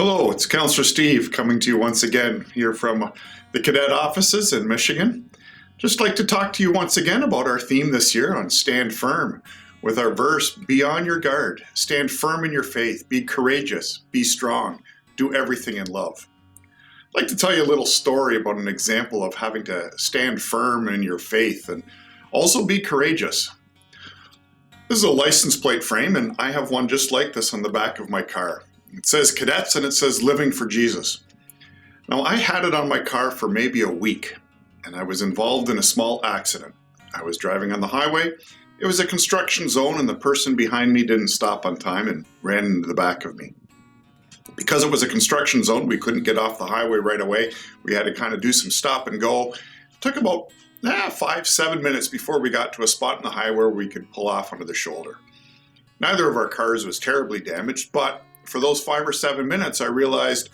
Hello, it's Counselor Steve coming to you once again here from the cadet offices in Michigan. Just like to talk to you once again about our theme this year on Stand Firm with our verse, Be on your guard, stand firm in your faith, be courageous, be strong, do everything in love. I'd like to tell you a little story about an example of having to stand firm in your faith and also be courageous. This is a license plate frame, and I have one just like this on the back of my car. It says Cadets and it says Living for Jesus. Now, I had it on my car for maybe a week, and I was involved in a small accident. I was driving on the highway. It was a construction zone, and the person behind me didn't stop on time and ran into the back of me. Because it was a construction zone, we couldn't get off the highway right away. We had to kind of do some stop and go. It took about 5-7 minutes before we got to a spot in the highway where we could pull off onto the shoulder. Neither of our cars was terribly damaged, but for those 5 or 7 minutes, I realized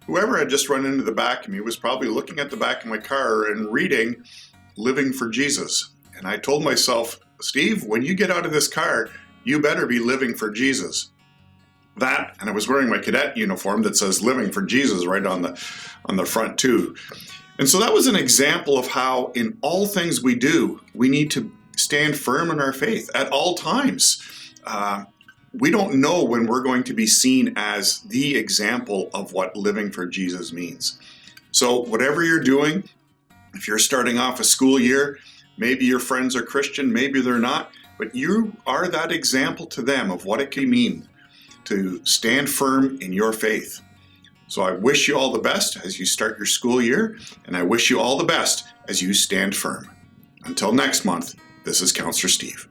whoever had just run into the back of me was probably looking at the back of my car and reading Living for Jesus. And I told myself, Steve, when you get out of this car, you better be living for Jesus. That, and I was wearing my cadet uniform that says Living for Jesus right on the front too. And so that was an example of how in all things we do, we need to stand firm in our faith at all times. We don't know when we're going to be seen as the example of what living for Jesus means. So whatever you're doing, if you're starting off a school year, maybe your friends are Christian, maybe they're not, but you are that example to them of what it can mean to stand firm in your faith. So I wish you all the best as you start your school year, and I wish you all the best as you stand firm. Until next month, this is Counselor Steve.